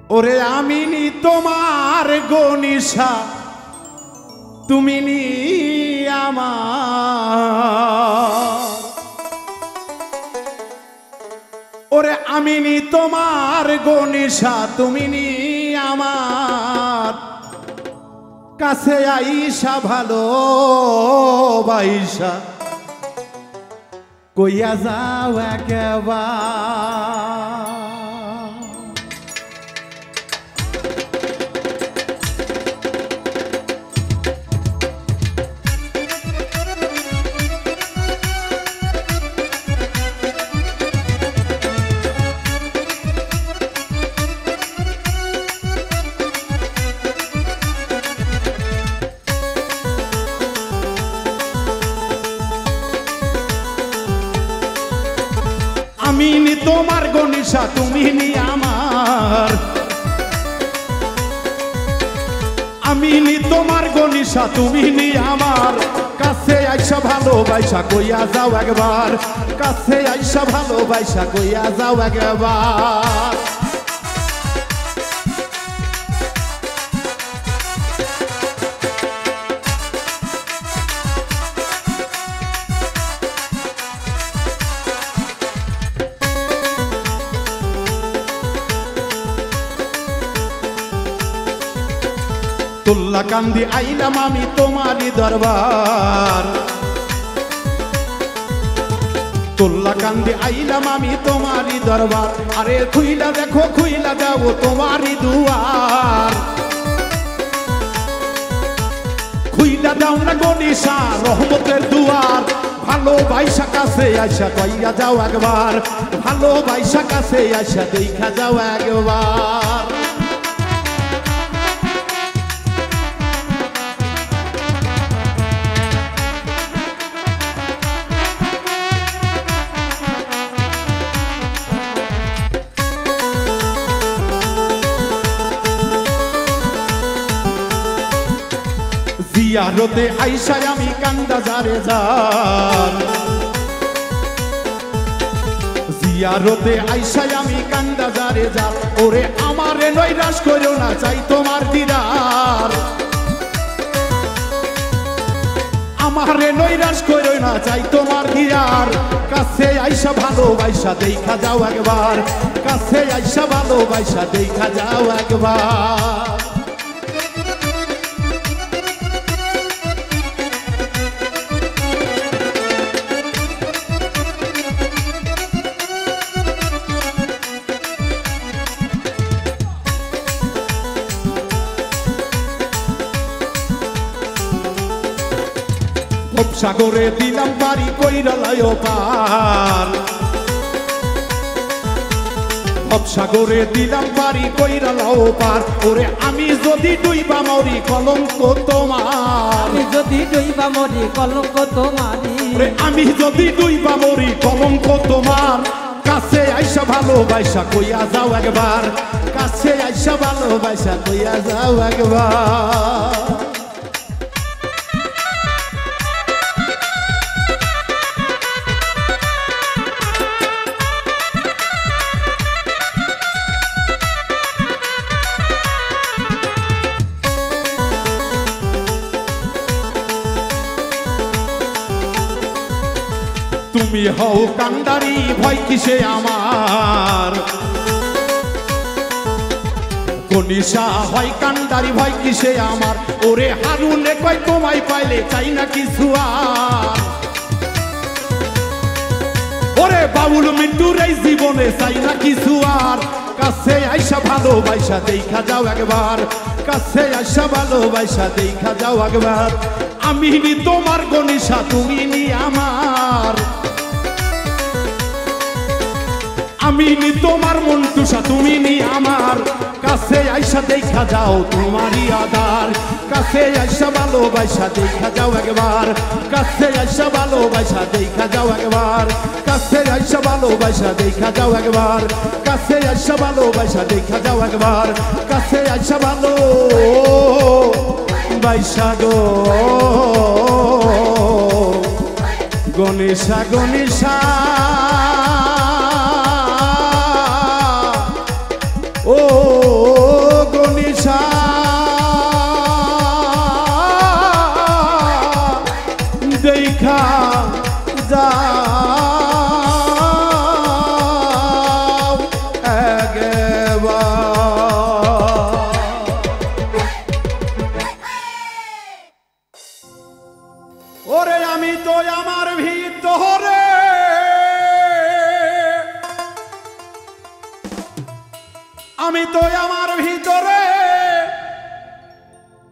ওরে আমি নি তোমার গনিশা তুমি নি আমার ওরে আমি নি তোমার গনিশা তুমি নি আমার কাছে আইসা ভালো বাইসা কইয়া যাও একবার আমি নি তোমার গনিশা তুমি নি আমার আমি নি তোমার গনিশা তুমি নি আমার কাছে আইসা ভালোবাসা কইয়া যাও একবার কাছে আইসা ভালোবাসা কইয়া যাও একবার তুল্লা কান্দি আইলাম আমি তোমারই দরবার তুল্লা কান্দি আইলাম আমি তোমারই দরবার আরে খুইলা দেখো খুইলা যাও তোমারই দুয়ার খুইলা দাও না গনিশা রহমতের দুয়ার ভালোবাসা কাছে আইসা কইয়া যাও একবার ভালোবাসা কাছে আইসা দেখা যাও একবার জিয়ারতে আইসায় আমি কান্দা যারে যার জিয়ারতে আইসায় আমি কান্দা যারে যার ওরে আমারে নৈরাশ করো না চাই তোমার দিদার আমারে নৈরাশ করো না চাই তোমার দিদার কাছে আইসা ভালোবাসা দেখা যাও একবার কাছে আইসা ভালোবাসা দেখা যাও একবার সাগরে দিলাম বাড়ি কইরা লায়ো পার সাগরে দিলাম বাড়ি কইরা লাও পার ওরে আমি যদি ডুইবা মরি কলঙ্ক তোমার আমি যদি ডুইবা মরি কলঙ্ক তোমারি ওরে আমি যদি ডুইবা মরি কলঙ্ক তোমার কাছে আইসা ভালোবাসা কইয়া যাও একবার কাছে আইসা ভালোবাসা কইয়া যাও একবার তুমি হও কান্ডারি ভয় কিসে আমার গনিশা হয় কান্ডারি ভয় কিসে আমার ওরে হারুনে কয় তোমায় পাইলে চাই না কিছু আর ওরে বাউল মিন্টুর এই জীবনে চাই না কিছু আর কাছে আইসা ভালোবাসা দেখা যাও একবার কাছে আইসা ভালোবাসা দেখা যাও একবার আমি নি তোমার গনিশা তুমি নি আমার আমি নি তোমার মন্টুসা তুমি নি আমার কাছে আইসা দেখা যাও তোমারই আধার কাছে আইসা ভালোবাসা দেখা যাও একবার কাছে আইসা ভালোবাসা দেখা যাও একবার কাছে আইসা ভালোবাসা দেখা যাও একবার কাছে আইসা ভালোবাসা দেখা যাও একবার কাছে আইসা ভালোবাসা গো গনিশা গনিশা ও আমি তো আমার ভিতরে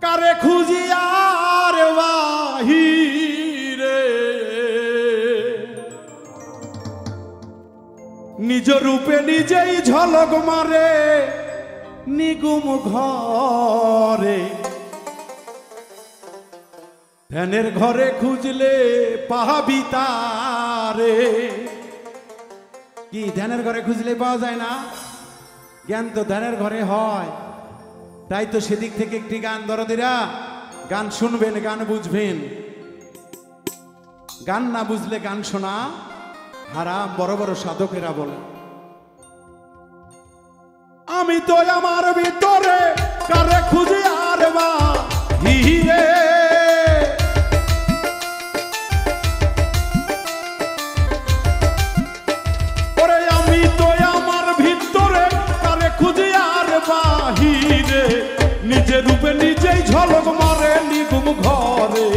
কারে খুঁজি আর বাহিরে, নিজ রূপে নিজেই ঝলক মারে নিগুম ঘরে। ধ্যানের ঘরে খুঁজলে পাবি তারে। কি ধ্যানের ঘরে খুঁজলে পাওয়া যায় না? জ্ঞান তো ধ্যানের ঘরে হয়। তাই তো সেদিক থেকে একটি গান দরদিরা, গান শুনবেন, গান বুঝবেন। গান না বুঝলে গান শোনা হারাম, বড় বড় সাধকেরা বলে। আমি তো আমার ভিতরে কারে খুঁজি আর বাহিরে, ওরে আমি তো আমার ভিতরে কারে খুঁজি আর বাহিরে, নিজের রূপে নিজেই ঝলক মারে নিগুম ঘরে।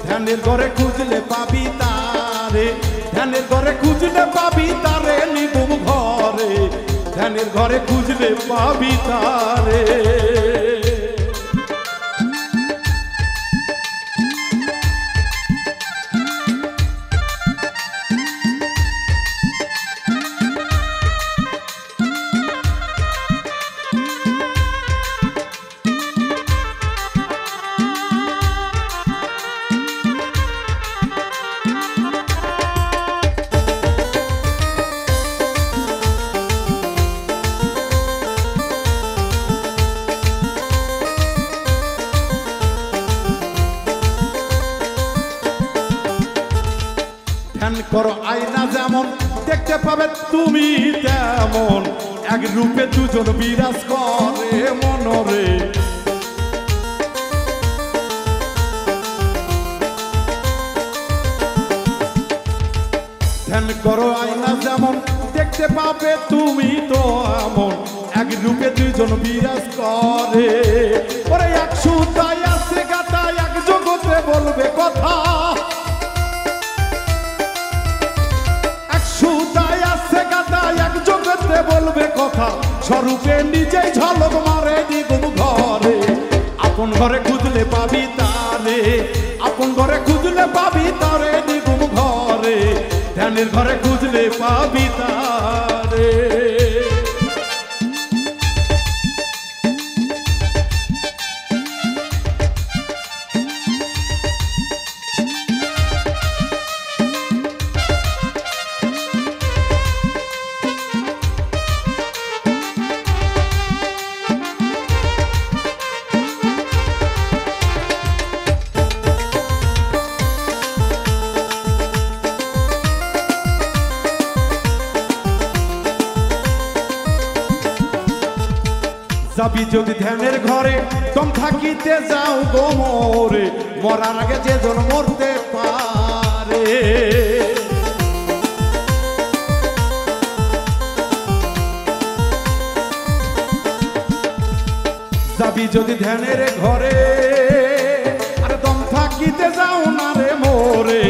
ধ্যানের ঘরে খুঁজলে পাবি তারে, ধ্যানের ঘরে খুঁজলে পাবি তারে নিগুম ঘরে। ধ্যানের ঘরে খুঁজলে পাবি তারে। ধ্যান করো আয়না যেমন দেখতে পাবে তুমি তেমন, এক রূপে দুজন বিরাজ করে মনরে। ধ্যান করো আয়না যেমন দেখতে পাবে তুমি তো এমন, এক রূপে দুজন বিরাজ করে। ওরে এক সুতায় আছে গাথা, এক জগতে বলবে কথা, বলবে কথা। স্বরূপে নিজেই ঝলক মারে নিগুম ঘরে। আপন ঘরে খুঁজলে পাবি তারে, আপন ঘরে খুঁজলে পাবি তারে নিগুম ঘরে। ধ্যানের ঘরে খুঁজলে পাবি তারে। যাবি যদি ধ্যানের ঘরে তোম থাকিতে যাও গো মোরে, মরার আগে যে জন মরতে পারে। যাবি যদি ধ্যানের ঘরে, আরে দম থাকিতে যাও না রে মোরে,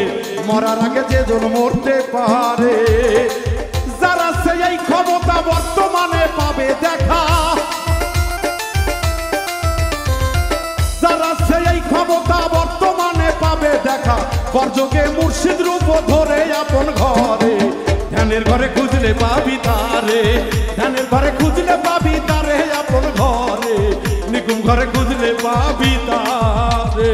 মরার আগে যে জন মরতে পারে। যারা সেই ক্ষমতা বর্তমানে পাবে দেখা, যারা সেই ক্ষমতা বর্তমানে পাবে দেখা, বর্জকে মুর্শিদ রূপ ধরে আপন ঘরে। ধ্যানের ঘরে খুঁজলে পাবি তারে, ধ্যানের ঘরে খুঁজলে পাবি তারে আপন ঘরে। নিগুম ঘরে খুঁজলে পাবি তারে।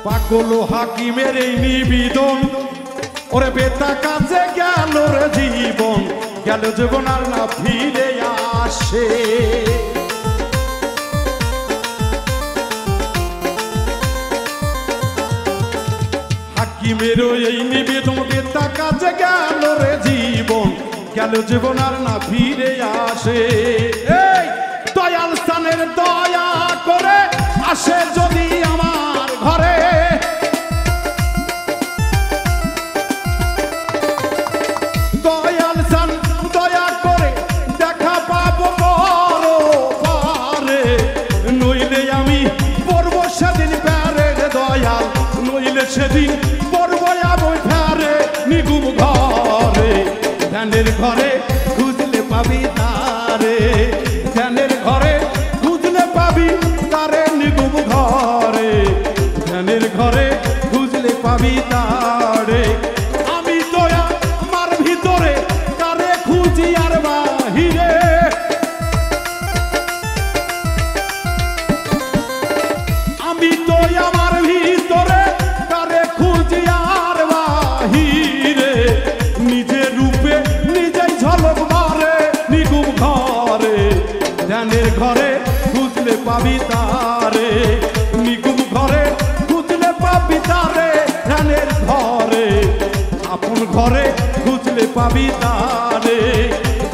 পাগল হাকিমের এই নিবেদন, ওরে বেতা কাছে গেল রে জীবন, গেল জীবন আর না ফিরে আসে। হাকিমের এই নিবেদন, বেতা কাছে গেল রে জীবন, গেল জীবন আর না ফিরে আসে। এই দয়াল আসে যদি আমার ঘরে দয়াল চান দয়া করে দেখা পাবো বড় পারে নইলে আমি পড়বো সেদিন প্যারে দয়াল নইলে সেদিন পড়বো আমি ফেরে নিগুম ঘরে ধ্যানের ঘরে খুঁজলে পাবি তারে ধ্যানের ঘরে খুঁজলে পাবি তারে নিগুম ঘরে ধ্যানের ঘরে খুঁজলে পাবি তারে আমি দয়া আমার ভিতরে তারে খুঁজি আর বাহিরে আমি দয়া আমার ভিতরে তারে খুঁজি আর বাহিরে নিজের রূপে নিজেই ঝলক মারে নিগুম ঘরে ধ্যানের ঘরে খুঁজলে পাবি তারে নিগুম ঘরে খুঁজলে পাবি তারে ধ্যানের ঘরে আপন ঘরে খুঁজলে পাবি তারে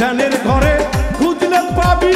ধ্যানের ঘরে খুঁজলে পাবি